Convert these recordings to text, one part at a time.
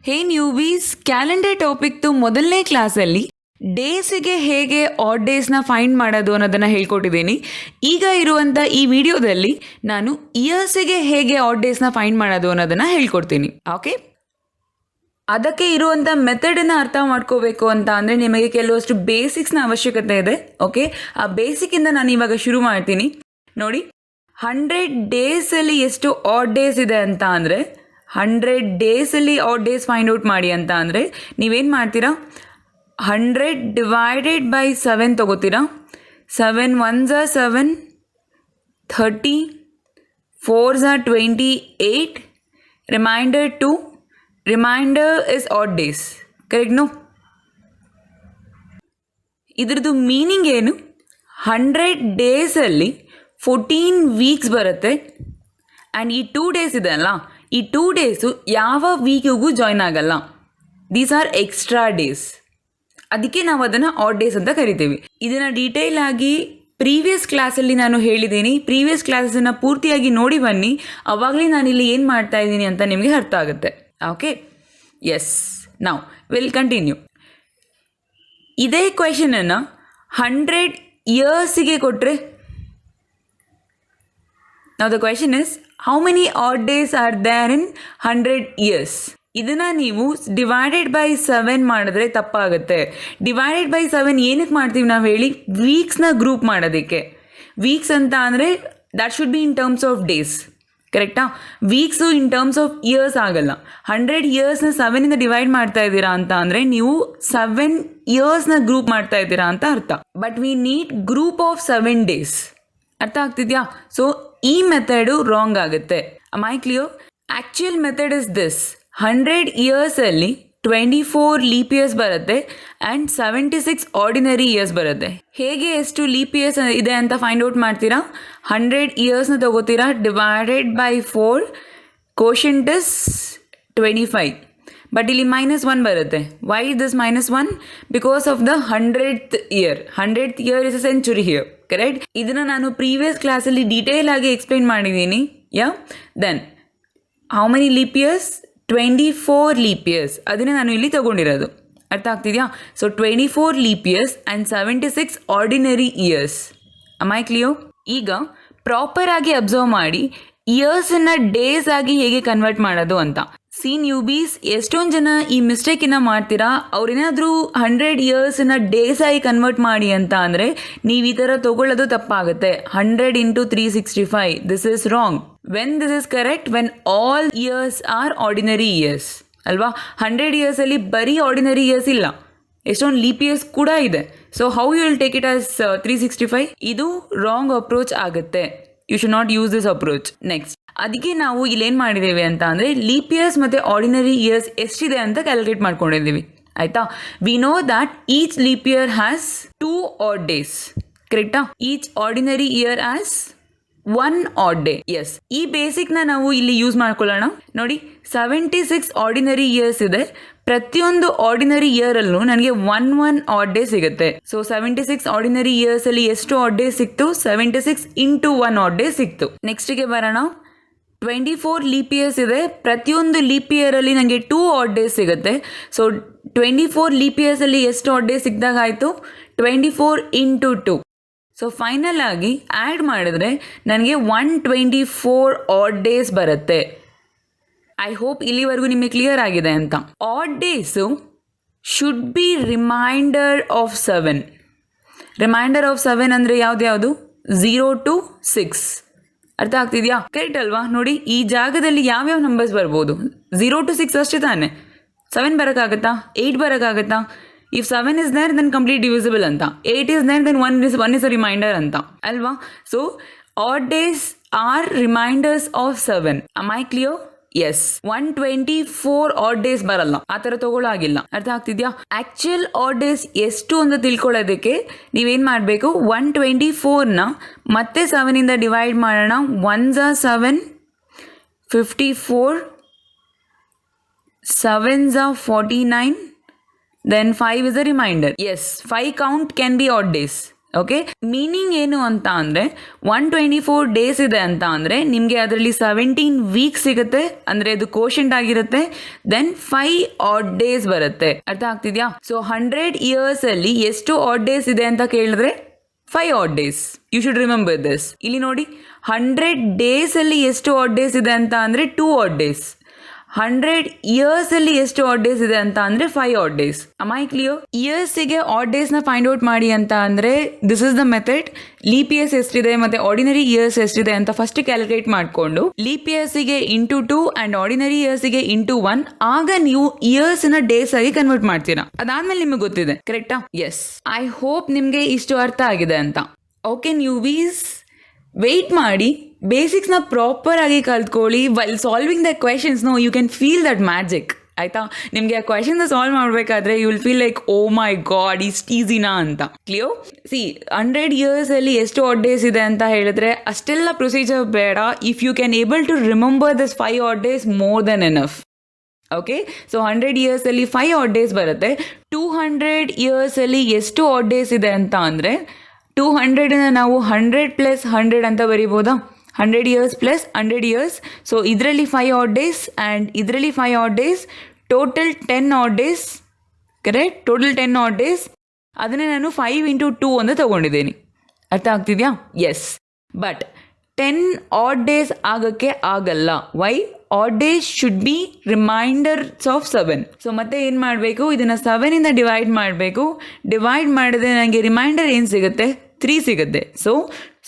ಹೇ ನ್ಯೂಬೀಸ್, calendar ಟಾಪಿಕ್ದು ಮೊದಲನೇ ಕ್ಲಾಸಲ್ಲಿ ಡೇಸಿಗೆ ಹೇಗೆ ಆಡ್ ಡೇಸ್ನ ಫೈಂಡ್ ಮಾಡೋದು ಅನ್ನೋದನ್ನು ಹೇಳ್ಕೊಟ್ಟಿದ್ದೀನಿ. ಈಗ ಇರುವಂಥ ಈ ವಿಡಿಯೋದಲ್ಲಿ ನಾನು ಇಯರ್ಸಿಗೆ ಹೇಗೆ ಆಡ್ ಡೇಸ್ನ ಫೈಂಡ್ ಮಾಡೋದು ಅನ್ನೋದನ್ನು ಹೇಳ್ಕೊಡ್ತೀನಿ. ಓಕೆ, ಅದಕ್ಕೆ ಇರುವಂಥ ಮೆಥಡನ್ನು ಅರ್ಥ ಮಾಡ್ಕೋಬೇಕು ಅಂತ ಅಂದರೆ ನಿಮಗೆ ಕೆಲವಷ್ಟು ಬೇಸಿಕ್ಸ್ನ ಅವಶ್ಯಕತೆ ಇದೆ. ಓಕೆ, ಆ ಬೇಸಿಕ್ಕಿಂದ ನಾನು ಇವಾಗ ಶುರು ಮಾಡ್ತೀನಿ. ನೋಡಿ, 100 ಡೇಸಲ್ಲಿ ಎಷ್ಟು ಆಡ್ ಡೇಸ್ ಇದೆ ಅಂತ ಅಂದರೆ 100 ಡೇಸಲ್ಲಿ ಆಡ್ ಡೇಸ್ ಫೈಂಡ್ ಔಟ್ ಮಾಡಿ ಅಂತ ಅಂದರೆ ನೀವೇನು ಮಾಡ್ತೀರಾ, 100 divided by 7 ತೊಗೋತೀರಾ. 7 1s are 7, 30, 4s are 28, remainder 2, remainder is odd days. Correct? No, ಇದ್ರದ್ದು ಮೀನಿಂಗ್ ಏನು? 100 ಡೇಸಲ್ಲಿ 14 ವೀಕ್ಸ್ ಬರುತ್ತೆ. ಆ್ಯಂಡ್ ಈ 2 ಡೇಸ್ ಇದೆ ಅಲ್ಲ, ಈ 2 ಡೇಸು ಯಾವ ವೀಕಿಗೂ ಜಾಯ್ನ್ ಆಗಲ್ಲ. These are extra days. ಅದಕ್ಕೆ ನಾವು ಅದನ್ನು ಆಡ್ ಡೇಸ್ ಅಂತ ಕರಿತೀವಿ. ಇದನ್ನು ಡೀಟೇಲ್ ಆಗಿ ಪ್ರೀವಿಯಸ್ ಕ್ಲಾಸಲ್ಲಿ ನಾನು ಹೇಳಿದ್ದೀನಿ. ಪ್ರೀವಿಯಸ್ ಕ್ಲಾಸನ್ನು ಪೂರ್ತಿಯಾಗಿ ನೋಡಿ ಬನ್ನಿ, ಆವಾಗಲೇ ನಾನಿಲ್ಲಿ ಏನು ಮಾಡ್ತಾ ಇದ್ದೀನಿ ಅಂತ ನಿಮಗೆ ಅರ್ಥ ಆಗುತ್ತೆ. ಓಕೆ, ಎಸ್, ನಾವು ವಿಲ್ ಕಂಟಿನ್ಯೂ. ಇದೇ ಕ್ವೆಶನನ್ನು 100 ಇಯರ್ಸಿಗೆ ಕೊಟ್ಟರೆ, now the question is how many odd days are there in 100 years? ಇದನ್ನು ನೀವು ಡಿವೈಡೆಡ್ ಬೈ 7 ಮಾಡಿದ್ರೆ ತಪ್ಪಾಗುತ್ತೆ. ಡಿವೈಡೆಡ್ ಬೈ 7 ಏನಕ್ಕೆ ಮಾಡ್ತೀವಿ ನಾವು ಹೇಳಿ? ವೀಕ್ಸ್ನ ಗ್ರೂಪ್ ಮಾಡೋದಕ್ಕೆ. ವೀಕ್ಸ್ ಅಂತ ಅಂದರೆ that should be in terms of days, ಕರೆಕ್ಟಾ? Weeks in terms of years ಆಗಲ್ಲ. 100 ಇಯರ್ಸ್ನ 7ಇಂದ ಡಿವೈಡ್ ಮಾಡ್ತಾ ಇದ್ದೀರಾ ಅಂತ ಅಂದರೆ ನೀವು 7 ಇಯರ್ಸ್ನ ಗ್ರೂಪ್ ಮಾಡ್ತಾ ಇದ್ದೀರಾ ಅಂತ ಅರ್ಥ. But we need group of 7 days. ಅರ್ಥ ಆಗ್ತಿದ್ಯಾ? ಸೊ ಈ ಮೆಥಡು ರಾಂಗ್ ಆಗುತ್ತೆ. am I clear? Actual method is this: 100 ಇಯರ್ಸಲ್ಲಿ 24 ಲೀಪ್ ಇಯರ್ಸ್ ಬರುತ್ತೆ ಆ್ಯಂಡ್ 76 ಆರ್ಡಿನರಿ ಇಯರ್ಸ್ ಬರುತ್ತೆ. ಹೇಗೆ ಎಷ್ಟು ಲೀಪ್ ಇಯರ್ಸ್ ಇದೆ ಅಂತ ಫೈಂಡ್ ಔಟ್ ಮಾಡ್ತೀರಾ? 100 ಇಯರ್ಸ್ನ ತಗೋತೀರಾ, divided by 4, quotient is 25. But ಇಲ್ಲಿ -1 ಬರುತ್ತೆ. Why this -1? Because of the 100th year. 100th year is a century here, correct? ಇದನ್ನು ನಾನು ಪ್ರೀವಿಯಸ್ ಕ್ಲಾಸಲ್ಲಿ ಡೀಟೇಲ್ ಆಗಿ ಎಕ್ಸ್ಪ್ಲೈನ್ ಮಾಡಿದ್ದೀನಿ. Then how many leap years? 24 leap years. ಅದನ್ನೇ ನಾನು ಇಲ್ಲಿ ತಗೊಂಡಿರೋದು. ಅರ್ಥ ಆಗ್ತಿದೆಯಾ? So 24 leap years and 76 ordinary years. am I clear? ಈಗ ಪ್ರಾಪರ್ ಆಗಿ ಅಬ್ಸರ್ವ್ ಮಾಡಿ ಇಯರ್ಸನ್ನು ಡೇಸ್ ಆಗಿ ಹೇಗೆ ಕನ್ವರ್ಟ್ ಮಾಡೋದು ಅಂತ. ಸಿ ನ್ಯೂಬೀಸ್, ಎಷ್ಟೊಂದು ಜನ ಈ ಮಿಸ್ಟೇಕಿನ ಮಾಡ್ತೀರಾ. ಅವ್ರೇನಾದರೂ 100 ಇಯರ್ಸನ್ನು ಡೇಸ್ ಆಗಿ ಕನ್ವರ್ಟ್ ಮಾಡಿ ಅಂತ ಅಂದರೆ ನೀವು ಈ ಥರ ತೊಗೊಳ್ಳೋದು ತಪ್ಪಾಗುತ್ತೆ. 100 × 365, this is wrong. When this is correct? When all years are ordinary years ಅಲ್ವಾ? 100 ಇಯರ್ಸಲ್ಲಿ ಬರೀ ಆರ್ಡಿನರಿ ಇಯರ್ಸ್ ಇಲ್ಲ, ಎಷ್ಟೊಂದು ಲೀಪ್ ಇಯರ್ಸ್ ಕೂಡ ಇದೆ. So how you will take it as 365? ಇದು ರಾಂಗ್ ಅಪ್ರೋಚ್ ಆಗುತ್ತೆ. You should not use this approach. Next, ಅದಕ್ಕೆ ನಾವು ಇಲ್ಲೇನು ಮಾಡಿದ್ದೇವೆ ಅಂತ ಅಂದರೆ ಲೀಪ್ ಇಯರ್ಸ್ ಮತ್ತು ಆರ್ಡಿನರಿ ಇಯರ್ಸ್ ಎಷ್ಟಿದೆ ಅಂತ ಕ್ಯಾಲ್ಕುಲೇಟ್ ಮಾಡ್ಕೊಂಡಿದ್ದೀವಿ. ಆಯಿತಾ? We know that each leap year has 2 odd days, ಕರೆಕ್ಟಾ? Each ordinary year has 1 odd day. Yes, ಈ ಬೇಸಿಕ್ನ ನಾವು ಇಲ್ಲಿ ಯೂಸ್ ಮಾಡ್ಕೊಳ್ಳೋಣ. ನೋಡಿ, 76 ಆರ್ಡಿನರಿ ಇಯರ್ಸ್ ಇದೆ. ಪ್ರತಿಯೊಂದು ಆರ್ಡಿನರಿ ಇಯರಲ್ಲೂ ನನಗೆ 1 ಆಡ್ ಡೇ ಸಿಗುತ್ತೆ. ಸೊ 76 ಆರ್ಡಿನರಿ ಇಯರ್ಸಲ್ಲಿ ಎಷ್ಟು ಆಡ್ ಡೇ ಸಿಕ್ತು? 76 × 1 ಆಡ್ ಡೇ ಸಿಕ್ತು. ನೆಕ್ಸ್ಟಿಗೆ ಬರೋಣ. 24 ಲೀಪ್ ಇಯರ್ಸ್ ಇದೆ. ಪ್ರತಿಯೊಂದು ಲೀಪ್ ಇಯರಲ್ಲಿ ನನಗೆ 2 ಆಡ್ ಡೇಸ್ ಸಿಗುತ್ತೆ. ಸೊ 24 ಲೀಪ್ ಇಯರ್ಸಲ್ಲಿ ಎಷ್ಟು ಆಡ್ ಡೇಸ್ ಸಿಕ್ಕಿದಾಗ ಆಯಿತು? 24 × 2. ಸೊ ಫೈನಲ್ ಆಗಿ ಆ್ಯಡ್ ಮಾಡಿದ್ರೆ ನನಗೆ 124 ಆಡ್ ಡೇಸ್ ಬರುತ್ತೆ. ಐ ಹೋಪ್ ಇಲ್ಲಿವರೆಗೂ ನಿಮಗೆ ಕ್ಲಿಯರ್ ಆಗಿದೆ ಅಂತ. Odd days should be reminder of 7. Reminder of 7 ಅಂದರೆ ಯಾವುದು? 0 to 6. ಅರ್ಥ ಆಗ್ತಿದೆಯಾ? ಕರೆಕ್ಟ್ ಅಲ್ವಾ? ನೋಡಿ, ಈ ಜಾಗದಲ್ಲಿ ಯಾವ್ಯಾವ ನಂಬರ್ಸ್ ಬರ್ಬೋದು? 0 to 6 ಅಷ್ಟೇ ತಾನೆ. 7 ಬರೋಕ್ಕಾಗತ್ತಾ? 8 ಬರೋಕ್ಕಾಗತ್ತಾ? If 7 is there then complete divisible ಅಂತ. 8 is there then 1 is a remainder ಅಂತ ಅಲ್ವಾ? So odd days are remainders of 7. am I clear? Yes, 124 odd days ಬರಲ್ಲ, ಆ ಥರ ತಗೊಳ್ಳಾಗಿಲ್ಲ. ಅರ್ಥ ಆಗ್ತಿದ್ಯಾ? ಆ್ಯಕ್ಚುಯಲ್ ಆಡ್ ಡೇಸ್ ಎಷ್ಟು ಅಂತ ತಿಳ್ಕೊಳ್ಳೋದಕ್ಕೆ ನೀವೇನು ಮಾಡಬೇಕು? 124ನ ಮತ್ತೆ 7ಇಂದ ಡಿವೈಡ್ ಮಾಡೋಣ. 1s are 7, 54, 7s are 49, then 5 is a remainder. Yes, 5 count can be odd days. Okay, meaning ಏನು ಅಂತ ಅಂದರೆ 124 ಡೇಸ್ ಇದೆ ಅಂತ ಅಂದರೆ ನಿಮಗೆ ಅದರಲ್ಲಿ 17 ವೀಕ್ಸ್ ಸಿಗುತ್ತೆ, ಅಂದರೆ ಅದು ಕೋಶೆಂಟ್ ಆಗಿರುತ್ತೆ. ದೆನ್ 5 ಆಡ್ ಡೇಸ್ ಬರುತ್ತೆ. ಅರ್ಥ ಆಗ್ತಿದ್ಯಾ? ಸೊ 100 ಇಯರ್ಸಲ್ಲಿ ಎಷ್ಟು ಆಡ್ ಡೇಸ್ ಇದೆ ಅಂತ ಕೇಳಿದ್ರೆ 5 odd days. You should remember this. ಇಲ್ಲಿ ನೋಡಿ, 100 ಡೇಸಲ್ಲಿ ಎಷ್ಟು ಆಡ್ ಡೇಸ್ ಇದೆ ಅಂತ ಅಂದರೆ 2 ಆಡ್ ಡೇಸ್. 100 ಇಯರ್ಸಲ್ಲಿ ಎಷ್ಟು ಆಡ್ ಡೇಸ್ ಇದೆ ಅಂತ ಅಂದರೆ 5 odd days. Am I clear? ಇಯರ್ಸಿಗೆ ಆಡ್ ಡೇಸ್ನ ಫೈಂಡ್ ಔಟ್ ಮಾಡಿ ಅಂತ ಅಂದರೆ this is the method. Leap years ಎಷ್ಟಿದೆ ಮತ್ತು ಆರ್ಡಿನರಿ ಇಯರ್ಸ್ ಎಷ್ಟಿದೆ ಅಂತ ಫಸ್ಟ್ ಕ್ಯಾಲ್ಕುಲೇಟ್ ಮಾಡಿಕೊಂಡು ಲೀಪ್ ಇಯರ್ಸಿಗೆ ಇಂಟು 2 ಆ್ಯಂಡ್ ಆರ್ಡಿನರಿ ಇಯರ್ಸಿಗೆ ಇಂಟು 1, ಆಗ ನೀವು ಇಯರ್ಸ್ನ ಡೇಸ್ ಆಗಿ ಕನ್ವರ್ಟ್ ಮಾಡ್ತೀರಾ. ಅದಾದ್ಮೇಲೆ ನಿಮಗೆ ಗೊತ್ತಿದೆ, ಕರೆಕ್ಟಾ? ಎಸ್, ಐ ಹೋಪ್ ನಿಮಗೆ ಇಷ್ಟು ಅರ್ಥ ಆಗಿದೆ ಅಂತ. ಓಕೆ ನ್ಯೂಬೀಸ್, ವೆಯ್ಟ್ ಮಾಡಿ, ಬೇಸಿಕ್ಸ್ನ ಪ್ರಾಪರ್ ಆಗಿ ಕಲ್ತ್ಕೊಳ್ಳಿ. While solving the questions no you can feel that magic. ಆಯಿತಾ? ನಿಮಗೆ ಆ ಕ್ವೆಶನ್ಸ್ ಸಾಲ್ವ್ ಮಾಡಬೇಕಾದ್ರೆ you will feel like oh my God ಇಷ್ಟು ಈಸಿನಾ ಅಂತ. ಕ್ಲಿಯರ್? ಸಿ, 100 ಇಯರ್ಸಲ್ಲಿ ಎಷ್ಟು ಆಡ್ ಡೇಸ್ ಇದೆ ಅಂತ ಹೇಳಿದ್ರೆ ಅಷ್ಟೆಲ್ಲ ಪ್ರೊಸೀಜರ್ ಬೇಡ. If you can able to remember this 5 odd days, more than enough. Okay, so 100 ಇಯರ್ಸಲ್ಲಿ 5 ಆಡ್ ಡೇಸ್ ಬರುತ್ತೆ. 200 ಇಯರ್ಸಲ್ಲಿ ಎಷ್ಟು ಆಡ್ ಡೇಸ್ ಇದೆ ಅಂತ ಅಂದರೆ 200ನ ನಾವು 100 + 100 ಅಂತ ಬರಿಬೋದಾ? 100 ಇಯರ್ಸ್ + 100 ಇಯರ್ಸ್. ಸೊ ಇದರಲ್ಲಿ 5 ಆಡ್ ಡೇಸ್ ಆ್ಯಂಡ್ ಇದರಲ್ಲಿ 5 odd days, total 10 odd days. Correct? Total 10 odd days. ಅದನ್ನೇ ನಾನು 5 × 2 ಅಂತ ತೊಗೊಂಡಿದ್ದೀನಿ. ಅರ್ಥ ಆಗ್ತಿದೆಯಾ? ಎಸ್. ಬಟ್ 10 ಆಡ್ ಡೇಸ್ ಆಗೋಕ್ಕೆ ಆಗಲ್ಲ. Why? Odd days should be reminders of 7. So ಮತ್ತೆ ಏನು ಮಾಡಬೇಕು? ಇದನ್ನು 7ಇಂದ ಡಿವೈಡ್ ಮಾಡಬೇಕು. ಡಿವೈಡ್ ಮಾಡಿದ್ರೆ ನನಗೆ ರಿಮೈಂಡರ್ ಏನು ಸಿಗುತ್ತೆ? 3 ಸಿಗುತ್ತೆ. ಸೊ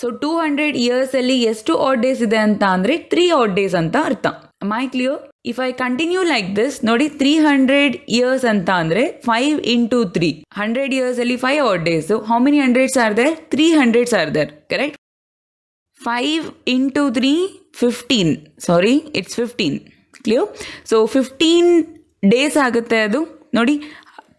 200 ಇಯರ್ಸಲ್ಲಿ ಎಷ್ಟು ಆಡ್ ಡೇಸ್ ಇದೆ ಅಂತ ಅಂದರೆ 3 ಆಡ್ ಡೇಸ್ ಅಂತ ಅರ್ಥ. My clear? If I continue like this, ನೋಡಿ 300 ಇಯರ್ಸ್ ಅಂತ ಅಂದರೆ 5 × 3. 100 ಇಯರ್ಸಲ್ಲಿ 5 odd days. How many hundreds are there? 3 hundreds are there. Correct? 5 × 3 15. Sorry, it's 15. Clear? So 15 days ಆಗುತ್ತೆ ಅದು. ನೋಡಿ,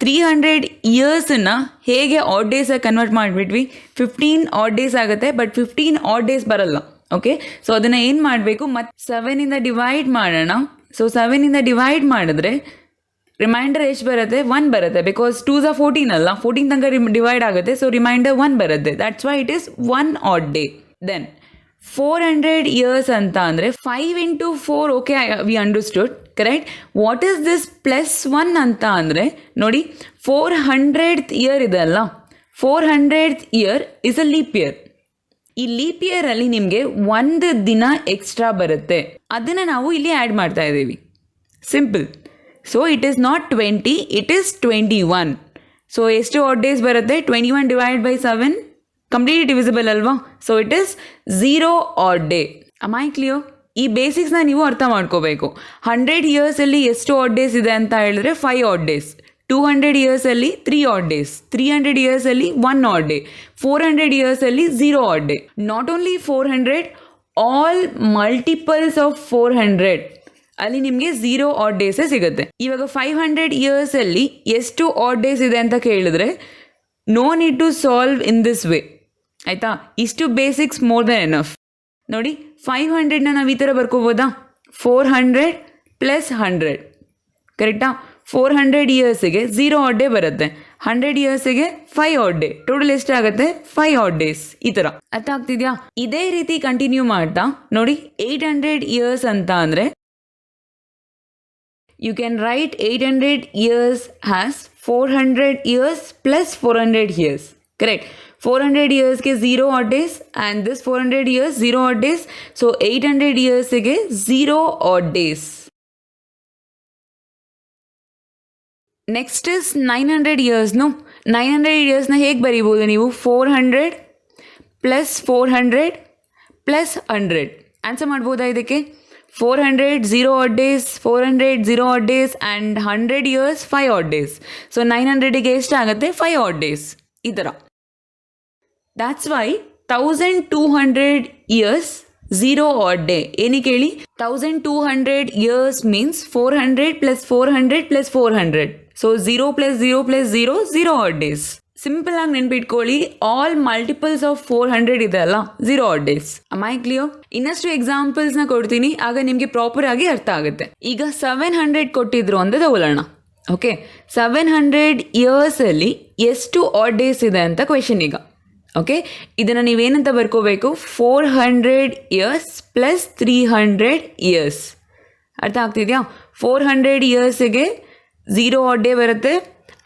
300 ಇಯರ್ಸನ್ನು ಹೇಗೆ ಆಡ್ ಡೇಸಾಗಿ ಕನ್ವರ್ಟ್ ಮಾಡಿಬಿಟ್ವಿ. 15 ಆಡ್ ಡೇಸ್ ಆಗುತ್ತೆ, ಬಟ್ 15 ಆಡ್ ಡೇಸ್ ಬರಲ್ಲ. ಓಕೆ, ಸೊ ಅದನ್ನು ಏನು ಮಾಡಬೇಕು? ಮತ್ತು 7ಇಂದ ಡಿವೈಡ್ ಮಾಡೋಣ. ಸೊ 7ಇಂದ ಡಿವೈಡ್ ಮಾಡಿದ್ರೆ ರಿಮೈಂಡರ್ ಎಷ್ಟು ಬರುತ್ತೆ? 1 ಬರುತ್ತೆ. ಬಿಕಾಸ್ 2s are 14 ಅಲ್ಲ, 14 ತನಕ ಡಿವೈಡ್ ಆಗುತ್ತೆ. ಸೊ ರಿಮೈಂಡರ್ 1 ಬರುತ್ತೆ. That's why it is 1 odd day. Then 400 years ಅಂತ ಅಂದರೆ 5 × 4. Okay, we understood. Correct? What is this +1 ಅಂತ ಅಂದರೆ ನೋಡಿ, 400th ಇಯರ್ ಇದೆ ಅಲ್ಲ, 400th year is a leap year. ಈ ಲೀಪ್ ಇಯರಲ್ಲಿ ನಿಮಗೆ 1 ದಿನ ಎಕ್ಸ್ಟ್ರಾ ಬರುತ್ತೆ. ಅದನ್ನು ನಾವು ಇಲ್ಲಿ ಆ್ಯಡ್ ಮಾಡ್ತಾ ಇದ್ದೀವಿ. Simple. So it is not 20, it is 21. So ಎಷ್ಟು ಆಡ್ ಡೇಸ್ ಬರುತ್ತೆ? 21 ಡಿವೈಡ್ ಬೈ 7 ಕಂಪ್ಲೀಟ್ಲಿ ಡಿವಿಸಿಬಲ್ ಅಲ್ವಾ? So it is 0 odd day. Am I clear? ಈ ಬೇಸಿಕ್ಸ್ನ ನೀವು ಅರ್ಥ ಮಾಡ್ಕೋಬೇಕು. 100 ಇಯರ್ಸಲ್ಲಿ ಎಷ್ಟು ಆಡ್ ಡೇಸ್ ಇದೆ ಅಂತ ಹೇಳಿದ್ರೆ 5 ಆಡ್ ಡೇಸ್. 200 ಇಯರ್ಸಲ್ಲಿ 3 ಆಡ್ ಡೇಸ್. 300 ಇಯರ್ಸಲ್ಲಿ 1 ಆಡ್ ಡೇ. 400 ಇಯರ್ಸಲ್ಲಿ 0 odd day. Not only 400, all multiples of 400 ಅಲ್ಲಿ ನಿಮಗೆ 0 ಆಡ್ ಡೇಸೇ ಸಿಗುತ್ತೆ. ಇವಾಗ 500 ಇಯರ್ಸಲ್ಲಿ ಎಷ್ಟು ಆಡ್ ಡೇಸ್ ಇದೆ ಅಂತ ಕೇಳಿದ್ರೆ no need to solve in this way. ಆಯಿತಾ? ಇಷ್ಟು ಬೇಸಿಕ್ಸ್ ಮೋರ್ ದೆನ್ ಎನಫ್. ನೋಡಿ, 500ನ ನಾವು ಈ ಥರ ಬರ್ಕೋಬೋದಾ? 400 + 100. ಕರೆಕ್ಟಾ? 400 ಇಯರ್ಸಿಗೆ 0 ಆಡ್ ಡೇ ಬರುತ್ತೆ. 100 ಇಯರ್ಸಿಗೆ 5 ಆಡ್ ಡೇ. ಟೋಟಲ್ ಎಷ್ಟಾಗುತ್ತೆ? 5 ಆಡ್ ಡೇಸ್. ಈ ಥರ ಅರ್ಥ ಆಗ್ತಿದೆಯಾ? ಇದೇ ರೀತಿ ಕಂಟಿನ್ಯೂ ಮಾಡ್ತಾ ನೋಡಿ, 800 ಇಯರ್ಸ್ ಅಂತ ಅಂದರೆ you can write 800 years as 400 years plus 400 years. Correct? 400 years ke 0 odd days and this 400 years 0 odd days. So 800 years ke 0 odd days. Next is 900 years. No, 900 years na hege baribodu ನೀವು? 400 plus 400 plus 100. Answer ಮಾಡ್ಬೋದಾ ಇದಕ್ಕೆ? 400 0 odd days, 400 0 odd days and 100 years 5 odd days. So 900ಗೆ ಎಷ್ಟಾಗುತ್ತೆ? 5 odd days. ಈ ಥರ. That's why 1200 years 0 odd day. ಏನಕ್ಕೆ ಹೇಳಿ? 1200 years means 400 plus 400 plus 400. So 0 plus 0 plus 0 0 odd days. Simple ಆಗಿ ನೆನ್ಪಿಟ್ಕೊಳ್ಳಿ, ಆಲ್ ಮಲ್ಟಿಪಲ್ಸ್ ಆಫ್ 400 ಇದೆ ಅಲ್ಲ, 0 odd days. Am I clear? ಇನ್ನಷ್ಟು ಎಕ್ಸಾಂಪಲ್ಸ್ನ ಕೊಡ್ತೀನಿ, ಆಗ ನಿಮಗೆ ಪ್ರಾಪರ್ ಆಗಿ ಅರ್ಥ ಆಗುತ್ತೆ. ಈಗ 700 ಕೊಟ್ಟಿದ್ರು ಅಂತ ತಗೊಳ್ಳೋಣ. ಓಕೆ, 700 ಇಯರ್ಸಲ್ಲಿ ಎಷ್ಟು ಆಡ್ ಡೇಸ್ ಇದೆ ಅಂತ ಕ್ವೆಶನ್ ಈಗ. ಓಕೆ, ಇದನ್ನು ನೀವೇನಂತ ಬರ್ಕೋಬೇಕು, 400 ಇಯರ್ಸ್ ಪ್ಲಸ್ 300 ಇಯರ್ಸ್. ಅರ್ಥ ಆಗ್ತಿದೆಯಾ? 400 ಇಯರ್ಸಿಗೆ 0 ಆಡ್ ಡೇ ಬರುತ್ತೆ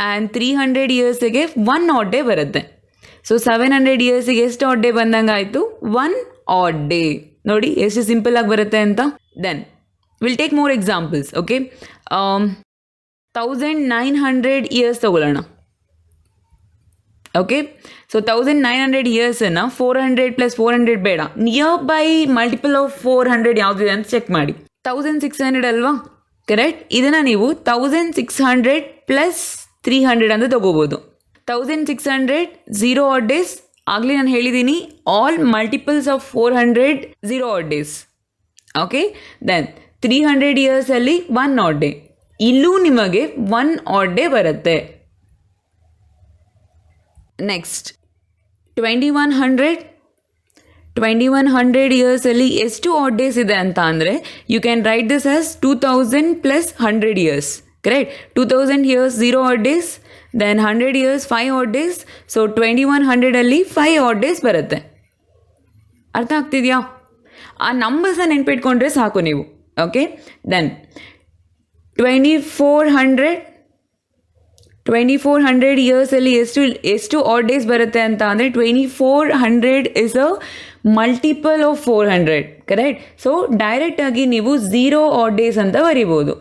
ಆ್ಯಂಡ್ 300 ಇಯರ್ಸಿಗೆ 1 ಆಡ್ ಡೇ ಬರುತ್ತೆ. ಸೊ 700 ಇಯರ್ಸಿಗೆ ಎಷ್ಟು ಆಡ್ ಡೇ ಬಂದಂಗೆ ಆಯಿತು? 1 ಆಡ್ ಡೇ. ನೋಡಿ ಎಷ್ಟು ಸಿಂಪಲ್ ಆಗಿ ಬರುತ್ತೆ ಅಂತ. Then will take more examples. Okay, 1900 years ತಗೊಳ್ಳೋಣ. ಓಕೆ, ಸೊ 1900 ಇಯರ್ಸನ್ನು 400 ಪ್ಲಸ್ 400 ಬೇಡ, ನಿಯರ್ ಬೈ ಮಲ್ಟಿಪಲ್ ಆಫ್ 400 ಯಾವುದಿದೆ ಅಂತ ಚೆಕ್ ಮಾಡಿ. 1600 ಅಲ್ವಾ? ಕರೆಕ್ಟ್. ಇದನ್ನು ನೀವು 1600 ಪ್ಲಸ್ 300 ಅಂತ ತಗೋಬೋದು. 1600 0 ಆಡ್ ಡೇಸ್, ಆಗಲೇ ನಾನು ಹೇಳಿದ್ದೀನಿ all multiples of 400 0 odd days. Okay, then 300 ಇಯರ್ಸಲ್ಲಿ 1 ಆಡ್ ಡೇ. ಇಲ್ಲೂ ನಿಮಗೆ 1 ಆಡ್ ಡೇ ಬರುತ್ತೆ. ನೆಕ್ಸ್ಟ್ 2100 ಇಯರ್ಸಲ್ಲಿ ಎಷ್ಟು ಆಡ್ ಡೇಸ್ ಇದೆ ಅಂತ ಅಂದರೆ you can write this as 2000 plus 100 years. Correct. 2000 years 0 odd days, then 100 years 5 odd days. So 2100ಅಲ್ಲಿ 5 ಆಡ್ ಡೇಸ್ ಬರುತ್ತೆ. ಅರ್ಥ ಆಗ್ತಿದೆಯಾ? ಆ ನಂಬರ್ಸನ್ನ ನೆನ್ಪಿಟ್ಕೊಂಡ್ರೆ ಸಾಕು ನೀವು. ಓಕೆ, ದೆನ್ 2400 ಇಯರ್ಸಲ್ಲಿ ಎಷ್ಟು ಆಡ್ ಡೇಸ್ ಬರುತ್ತೆ ಅಂತ ಅಂದರೆ 2400 is a multiple of 400. Correct. So ಡೈರೆಕ್ಟಾಗಿ ನೀವು 0 ಆಡ್ ಡೇಸ್ ಅಂತ ಬರಿಬೋದು.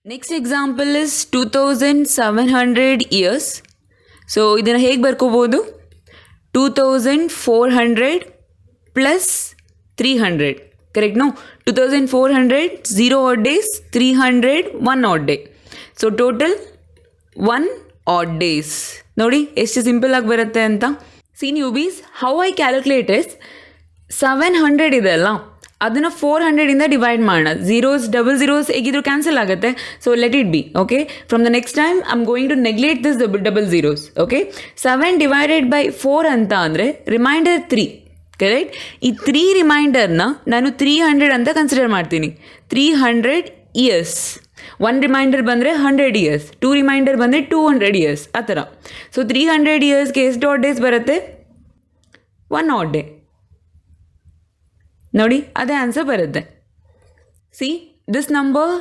Next example is 2700 years. So ಇದನ್ನು ಹೇಗೆ ಬರ್ಕೋಬೋದು? 2400 plus 300. Correct. No, 2400 0 odd days, 300 1 odd day. So total 1 odd days. ನೋಡಿ ಎಷ್ಟು ಸಿಂಪಲ್ ಆಗಿ ಬರುತ್ತೆ ಅಂತ. See newbies, how I calculate is 700 ಇದೆ ಅಲ್ಲ, ಅದನ್ನು 400ಇಂದ ಡಿವೈಡ್ ಮಾಡೋಣ. ಝೀರೋಸ್ ಡಬಲ್ ಝೀರೋಸ್ ಹೇಗಿದ್ರು ಕ್ಯಾನ್ಸಲ್ ಆಗುತ್ತೆ. So let it be. Okay, from the next time I am going to neglect this double zeros. Okay, 7 divided by 4 ಅಂತ ಅಂದರೆ reminder 3. Correct. ಈ 3 ರಿಮೈಂಡರ್ನ ನಾನು 300 ಅಂತ ಕನ್ಸಿಡರ್ ಮಾಡ್ತೀನಿ. 300 ಇಯರ್ಸ್. 1 ರಿಮೈಂಡರ್ ಬಂದರೆ 100 ಇಯರ್ಸ್, 2 ರಿಮೈಂಡರ್ ಬಂದರೆ 200 ಇಯರ್ಸ್, ಆ ಥರ. ಸೊ 300 ಇಯರ್ಸ್ಗೆ ಎಷ್ಟು ಆಡ್ ಡೇಸ್ ಬರುತ್ತೆ? 1 ಆಡ್ ಡೇ. ನೋಡಿ ಅದೇ ಆನ್ಸರ್ ಬರುತ್ತೆ. See this number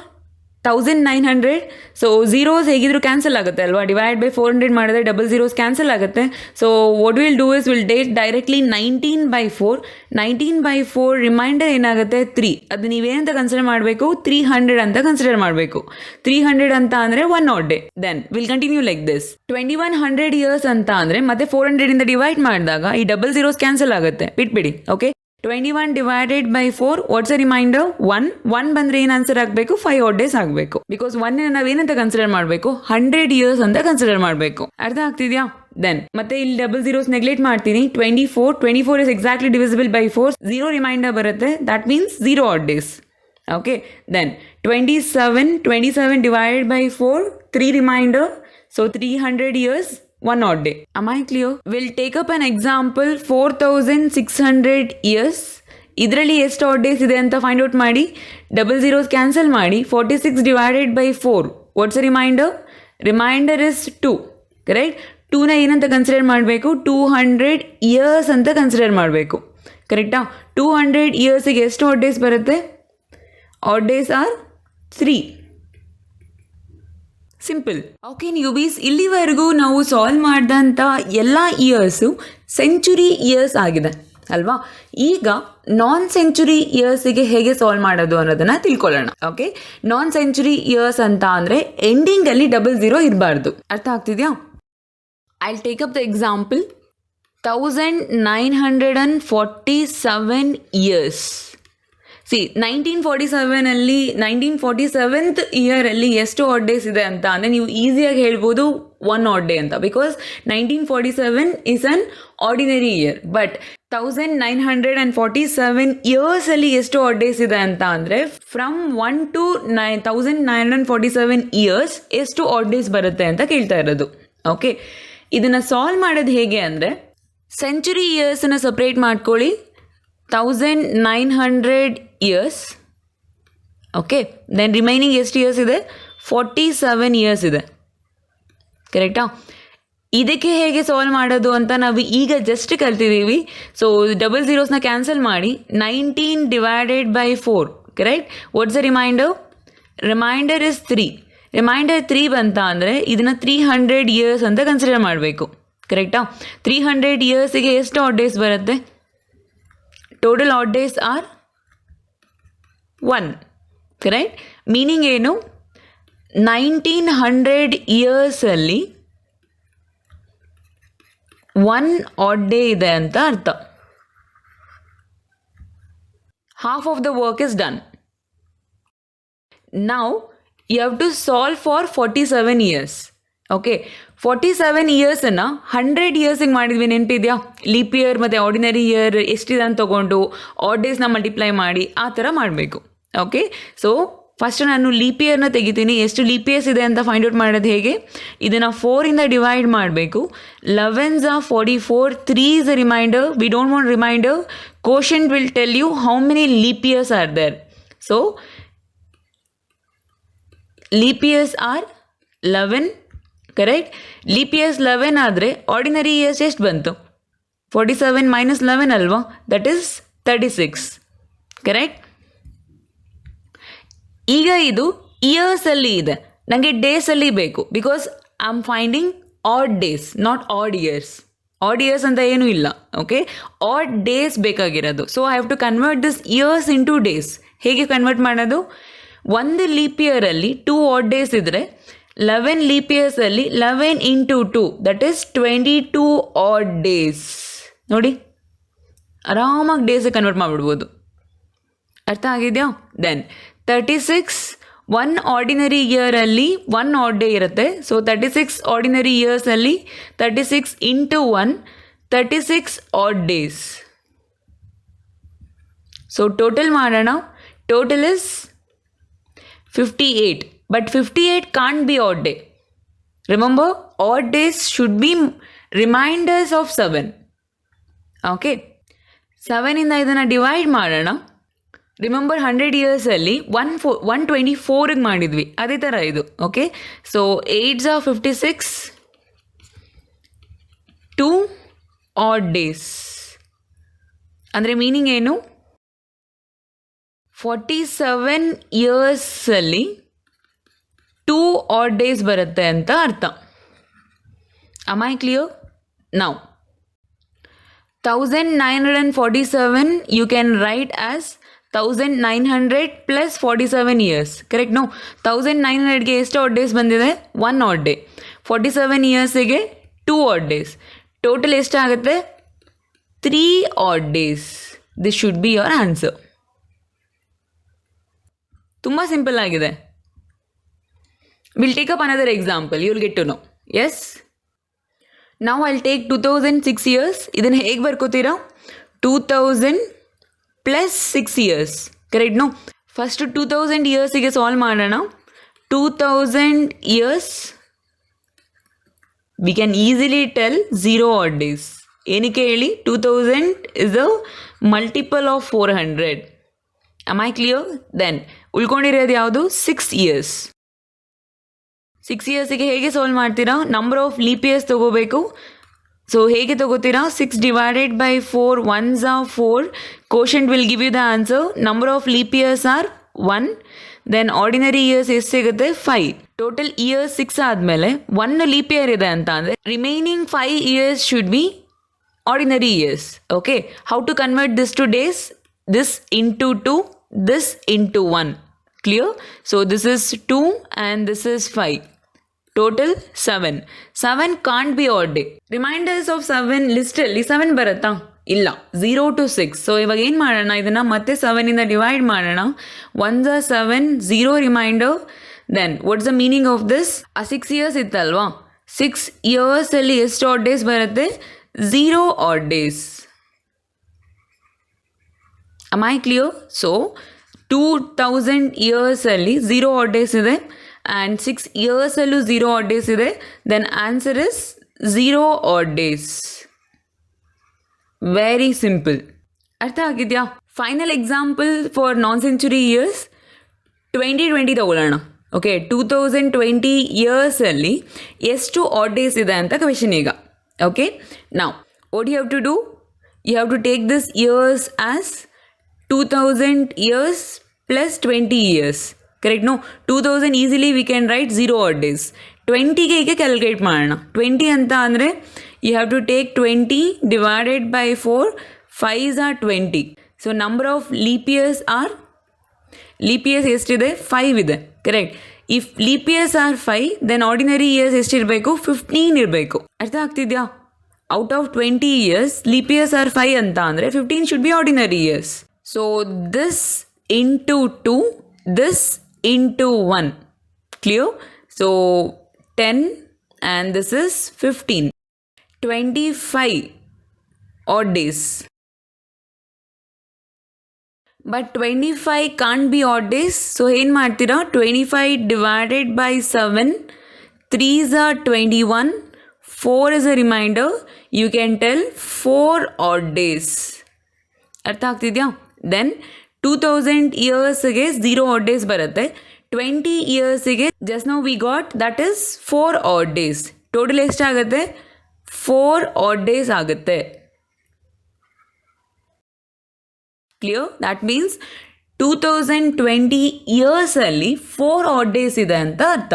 1900. So zeros ಹೇಗಿದ್ರು ಕ್ಯಾನ್ಸಲ್ ಆಗುತ್ತೆ ಅಲ್ವಾ? ಡಿವೈಡ್ ಬೈ 400 ಮಾಡಿದ್ರೆ ಡಬಲ್ ಝೀರೋಸ್ ಕ್ಯಾನ್ಸಲ್ ಆಗುತ್ತೆ. So what will do is will date directly 19/4. 19/4 reminder ಏನಾಗುತ್ತೆ? 3. ಅದು ನೀವೇನಂತ ಕನ್ಸಿಡರ್ ಮಾಡಬೇಕು? 300 ಅಂತ ಕನ್ಸಿಡರ್ ಮಾಡಬೇಕು. 300 ಅಂತ ಅಂದರೆ 1 odd day. Then will continue like this. 2100 years ಅಂತ ಅಂದರೆ ಮತ್ತೆ 400ಇಂದ ಡಿವೈಡ್ ಮಾಡಿದಾಗ ಈ ಡಬಲ್ ಝೀರೋಸ್ ಕ್ಯಾನ್ಸಲ್ ಆಗುತ್ತೆ, ಬಿಟ್ಬಿಡಿ. Okay, 21 divided by 4, what's a reminder? 1 ಬಂದರೆ ಏನು ಆನ್ಸರ್ ಆಗಬೇಕು? 5 ಆಡ್ ಡೇಸ್ ಆಗಬೇಕು. ಬಿಕಾಸ್ 1 ನಾವೇನಂತ ಕನ್ಸಿಡರ್ ಮಾಡಬೇಕು? 100 ಇಯರ್ಸ್ ಅಂತ ಕನ್ಸಿಡರ್ ಮಾಡಬೇಕು. ಅರ್ಥ ಆಗ್ತಿದೆಯಾ? ದೆನ್ ಮತ್ತೆ ಇಲ್ಲಿ ಡಬಲ್ ಝೀರೋಸ್ ನೆಗ್ಲೆಕ್ಟ್ ಮಾಡ್ತೀನಿ. 24 is exactly divisible by 4. 0 reminder ಬರುತ್ತೆ, that means 0 odd days. Okay, then 27 divided by 4, 3 reminder. So 300 years 1 odd day. Am I clear? We'll take up an example 4600 years. ಇದರಲ್ಲಿ ಎಷ್ಟು odd days ಇದೆ ಅಂತ find out ಮಾಡಿ. Double zeros cancel ಮಾಡಿ. 46 divided by 4, what's a reminder? Reminder is 2. Correct. 2ನ ಏನಂತ consider ಮಾಡಬೇಕು? 200 years ಅಂತ ಕನ್ಸಿಡರ್ ಮಾಡಬೇಕು. ಕರೆಕ್ಟಾ? 200 ಇಯರ್ಸಿಗೆ ಎಷ್ಟು ಆಡ್ ಡೇಸ್ ಬರುತ್ತೆ? Odd days are 3. Simple. Okay newbies, ಇಲ್ಲಿವರೆಗೂ ನಾವು ಸಾಲ್ವ್ ಮಾಡಿದಂಥ ಎಲ್ಲ ಇಯರ್ಸು ಸೆಂಚುರಿ ಇಯರ್ಸ್ ಆಗಿದೆ ಅಲ್ವಾ? ಈಗ ನಾನ್ ಸೆಂಚುರಿ ಇಯರ್ಸಿಗೆ ಹೇಗೆ ಸಾಲ್ವ್ ಮಾಡೋದು ಅನ್ನೋದನ್ನು ತಿಳ್ಕೊಳ್ಳೋಣ. ಓಕೆ, ನಾನ್ ಸೆಂಚುರಿ ಇಯರ್ಸ್ ಅಂತ ಅಂದರೆ ಎಂಡಿಂಗಲ್ಲಿ ಡಬಲ್ ಝೀರೋ ಇರಬಾರ್ದು. ಅರ್ಥ ಆಗ್ತಿದೆಯಾ? I will take up the example 1947 years. See 1947ಅಲ್ಲಿ 1947th ಇಯರಲ್ಲಿ ಎಷ್ಟು ಆಡ್ ಡೇಸ್ ಇದೆ ಅಂತ ಅಂದರೆ ನೀವು ಈಸಿಯಾಗಿ ಹೇಳ್ಬೋದು 1 ಆಡ್ ಡೇ ಅಂತ. Because 1947 is an ordinary year. But 1947 ಇಯರ್ಸಲ್ಲಿ ಎಷ್ಟು ಆಡ್ ಡೇಸ್ ಇದೆ ಅಂತ ಅಂದರೆ ಫ್ರಮ್ 1 to 1947 ಇಯರ್ಸ್ ಎಷ್ಟು ಆಡ್ ಡೇಸ್ ಬರುತ್ತೆ ಅಂತ ಕೇಳ್ತಾ ಇರೋದು. ಓಕೆ, ಇದನ್ನು ಸಾಲ್ವ್ ಮಾಡೋದು ಹೇಗೆ ಅಂದರೆ ಸೆಂಚುರಿ ಇಯರ್ಸನ್ನು ಸಪ್ರೇಟ್ ಮಾಡ್ಕೊಳ್ಳಿ. 1900 ಇಯರ್ಸ್. ಓಕೆ, ದೆನ್ ರಿಮೈನಿಂಗ್ ಎಷ್ಟು ಇಯರ್ಸ್ ಇದೆ? 47 ಇಯರ್ಸ್ ಇದೆ. ಕರೆಕ್ಟಾ? ಇದಕ್ಕೆ ಹೇಗೆ ಸಾಲ್ವ್ ಮಾಡೋದು ಅಂತ ನಾವು ಈಗ ಜಸ್ಟ್ ಕಲ್ತಿದ್ದೀವಿ. ಸೊ ಡಬಲ್ ಝೀರೋಸ್ನ ಕ್ಯಾನ್ಸಲ್ ಮಾಡಿ 19 divided by 4, correct. What's the reminder? Reminder is 3. Reminder 3 ಬಂತ ಅಂದರೆ ಇದನ್ನು 300 ಇಯರ್ಸ್ ಅಂತ ಕನ್ಸಿಡರ್ ಮಾಡಬೇಕು, ಕರೆಕ್ಟಾ? 300 ಇಯರ್ಸಿಗೆ ಎಷ್ಟು ಆಡ್ ಡೇಸ್ ಬರುತ್ತೆ? Total odd days are 1, correct. Meaning ಏನು? 1900 ಇಯರ್ಸಲ್ಲಿ 1 ಆಡ್ ಡೇ ಇದೆ ಅಂತ ಅರ್ಥ. Half of the work is done. Now you have to solve for 47 years. Okay, 47 ಇಯರ್ಸನ್ನು 100 ಇಯರ್ಸಿಗೆ ಮಾಡಿದ್ವಿ, ನೆನಪಿದೆಯಾ? ಲೀಪ್ ಇಯರ್ ಮತ್ತು ಆರ್ಡಿನರಿ ಇಯರ್ ಎಷ್ಟಿದೆ ಅಂತ ತೊಗೊಂಡು ಆಡ್ ಡೇಸ್ನ ಮಲ್ಟಿಪ್ಲೈ ಮಾಡಿ ಆ ಥರ ಮಾಡಬೇಕು. ಓಕೆ, ಸೊ ಫಸ್ಟ್ ನಾನು ಲೀಪ್ ಇಯರ್ನ ತೆಗಿತೀನಿ. ಎಷ್ಟು ಲೀಪ್ ಇಯರ್ಸ್ ಇದೆ ಅಂತ ಫೈಂಡ್ ಔಟ್ ಮಾಡೋದು ಹೇಗೆ? ಇದನ್ನು 4ಇಂದ ಡಿವೈಡ್ ಮಾಡಬೇಕು. 11s are 44, 3 is a reminder. We don't want reminder. Quotient will tell you how many leap years are there. So leap years are 11, correct. leap years 11 ಆದರೆ ordinary years ಎಷ್ಟು ಬಂತು? 47 minus 11 ಅಲ್ವಾ? That is 36, correct. ಈಗ ಇದು ಇಯರ್ಸಲ್ಲಿ ಇದೆ, ನನಗೆ ಡೇಸಲ್ಲಿ ಬೇಕು. Because I am finding odd days, not odd years. Odd years ಅಂತ ಏನೂ ಇಲ್ಲ. ಓಕೆ, ಆಡ್ ಡೇಸ್ ಬೇಕಾಗಿರೋದು. So I have to convert this years into days. ಹೇಗೆ ಕನ್ವರ್ಟ್ ಮಾಡೋದು? ಒಂದು ಲೀಪ್ ಇಯರಲ್ಲಿ 2 ಆಡ್ ಡೇಸ್ ಇದ್ದರೆ 11 ಲೀಪ್ ಇಯರ್ಸಲ್ಲಿ 11 into 2 that is 22 odd days. ನೋಡಿ, ಆರಾಮಾಗಿ ಡೇಸಿಗೆ ಕನ್ವರ್ಟ್ ಮಾಡಿಬಿಡ್ಬೋದು. ಅರ್ಥ ಆಗಿದೆಯಾ? ದೆನ್ 36, 1 ಆರ್ಡಿನರಿ ಇಯರಲ್ಲಿ 1 ಆಡ್ ಡೇ ಇರುತ್ತೆ. ಸೊ 36 ಆರ್ಡಿನರಿ ಇಯರ್ಸಲ್ಲಿ 36 into 1, 36 odd days. So total ಮಾಡೋಣ. Total is 58. But 58 can't be odd day. Remember, odd days should be reminders of 7. Okay, 7ಇಂದ ಇದನ್ನು ಡಿವೈಡ್ ಮಾಡೋಣ. ರಿಮೆಂಬರ್ 100 ಇಯರ್ಸಲ್ಲಿ 124ಗೆ ಮಾಡಿದ್ವಿ, ಅದೇ ಥರ ಇದು. Okay, so 8s are 56, 2 odd days. ಅಂದರೆ ಮೀನಿಂಗ್ ಏನು? 47 ಇಯರ್ಸಲ್ಲಿ 2 ಆಡ್ ಡೇಸ್ ಬರುತ್ತೆ ಅಂತ ಅರ್ಥ. Am I clear? Now 1947 you can write as 1900 plus 47 years, correct? No, 1900ಗೆ ಎಷ್ಟು ಆಡ್ ಡೇಸ್ ಬಂದಿದೆ? 1 ಆಡ್ ಡೇ. 47 ಇಯರ್ಸಿಗೆ 2 ಆಡ್ ಡೇಸ್. ಟೋಟಲ್ ಎಷ್ಟಾಗುತ್ತೆ? 3 odd days. This should be your answer. ತುಂಬ ಸಿಂಪಲ್ ಆಗಿದೆ. Will take up another example, you will get to know. Yes, ನಾವು I'll take 2006 years. ಇದನ್ನು ಹೇಗೆ ಬರ್ಕೋತೀರಾ? 2000 plus 6 years, correct? No, first 2000 ಇಯರ್ಸಿಗೆ solve ಮಾಡೋಣ. 2000 years we can easily tell 0 odd days. ಏನಕ್ಕೆ ಹೇಳಿ? 2000 is a multiple of 400. Am I clear? Then ಉಳ್ಕೊಂಡಿರೋದು ಯಾವುದು? 6 years. 6 ಇಯರ್ಸಿಗೆ ಹೇಗೆ ಸಾಲ್ವ್ ಮಾಡ್ತೀರಾ? ನಂಬರ್ ಆಫ್ ಲೀಪ್ ಇಯರ್ಸ್ ತೊಗೋಬೇಕು. ಸೊ ಹೇಗೆ ತೊಗೋತೀರಾ? 6 divided by 4, 1s are 4. Quotient will give you the answer. Number of leap years are 1. Then ordinary years ಎಷ್ಟು ಸಿಗುತ್ತೆ? 5. Total years 6 ಆದಮೇಲೆ 1 leap year ಇದೆ ಅಂತ ಅಂದರೆ remaining 5 years should be ordinary years. Okay, how to convert this to days? This into 2, this into 1. Clear? So this is 2 and this is 5. Total 7. 7 can't be odd day. Reminders of 7 ಲಿಸ್ಟಲ್ಲಿ 7 ಬರುತ್ತಾ? ಇಲ್ಲ. 0 to 6. So ಇವಾಗ ಏನು ಮಾಡೋಣ? ಇದನ್ನು ಮತ್ತೆ 7ಇಂದ divide ಮಾಡೋಣ. 1s are 7, 0 reminder. Then what's the meaning of this? ಆ 6 years ಇತ್ತಲ್ವಾ? 6 ಇಯರ್ಸಲ್ಲಿ ಎಷ್ಟು ಆಡ್ ಡೇಸ್ ಬರುತ್ತೆ? 0 odd days. Am I clear? So 2000 ಇಯರ್ಸಲ್ಲಿ 0 ಆಡ್ ಡೇಸ್ ಇದೆ ಆ್ಯಂಡ್ 6 ಇಯರ್ಸಲ್ಲೂ 0 ಆಡ್ ಡೇಸ್ ಇದೆ. Then answer is 0 odd days. Very simple. ಅರ್ಥ ಆಗಿದೆಯಾ? Final example for non century years 2020 ತಗೊಳ್ಳೋಣ. ಓಕೆ 2020 ಇಯರ್ಸಲ್ಲಿ ಎಷ್ಟು ಆಡ್ ಡೇಸ್ ಇದೆ ಅಂತ ಕ್ವೆಶನ್ ಈಗ. ಓಕೆ, ನಾವು what you have to do, you have to take this years as 2000 years plus 20 years. Correct? No, 2000 easily we can write 0 odd days. 20ಗೆ ಈಗ ಕ್ಯಾಲ್ಕುಲೇಟ್ ಮಾಡೋಣ. 20 ಅಂತ ಅಂದರೆ you have to take 20 divided by 4, 5s are 20. So number of leap years ಎಷ್ಟಿದೆ? 5 ಇದೆ. Correct? If leap years are 5 then ordinary years ಎಷ್ಟಿರಬೇಕು? 15 ಇರಬೇಕು. ಅರ್ಥ ಆಗ್ತಿದೆಯಾ? Out of 20 years leap years are 5 ಅಂತ ಅಂದರೆ 15 should be ordinary years. So this into 2, this into 1. Clear? So 10 and this is 15. 25 odd days. But 25 can't be odd days. So ಏನು ಮಾಡ್ತೀರಾ? 25 divided by 7. 3s are 21. 4 is a reminder. You can tell 4 odd days. ಅರ್ಥ ಆಗ್ತಿದೆಯಾ? Then 2000 ಇಯರ್ಸ್ಗೆ 0 odd days ಬರುತ್ತೆ. 20 ಇಯರ್ಸಿಗೆ just now we got that is 4 odd days. Total ಎಷ್ಟಾಗುತ್ತೆ? 4 odd days ಆಗುತ್ತೆ. Clear? That means 2020 ಇಯರ್ಸಲ್ಲಿ 4 ಆಡ್ ಡೇಸ್ ಇದೆ ಅಂತ ಅರ್ಥ.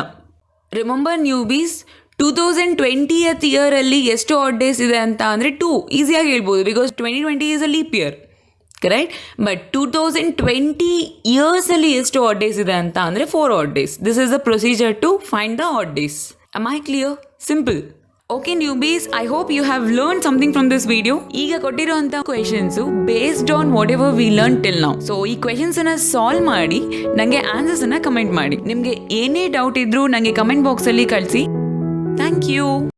ರಿಮೆಂಬರ್ ನ್ಯೂಬೀಸ್, 2020th ಇಯರಲ್ಲಿ ಎಷ್ಟು ಆಡ್ ಡೇಸ್ ಇದೆ ಅಂತ ಅಂದರೆ 2 ಈಸಿಯಾಗಿ ಹೇಳ್ಬೋದು, because 2020 is a leap year. Correct? But 2020 ಇಯರ್ಸಲ್ಲಿ ಎಷ್ಟು ಆಡ್ ಡೇಸ್ ಇದೆ ಅಂತ ಅಂದರೆ 4 odd days. This is the procedure to find the odd days. Am I clear? Simple. Okay newbies, I hope you have learn something from this video. ಈಗ ಕೊಟ್ಟಿರೋಂಥ questions based on whatever we learn till now. So ಈ ಕ್ವೆಶನ್ಸನ್ನು solve ಮಾಡಿ ನನಗೆ ಆನ್ಸರ್ಸನ್ನು comment ಮಾಡಿ. ನಿಮಗೆ ಏನೇ doubt ಇದ್ರೂ ನನಗೆ ಕಮೆಂಟ್ ಬಾಕ್ಸಲ್ಲಿ ಕಳಿಸಿ. Thank you.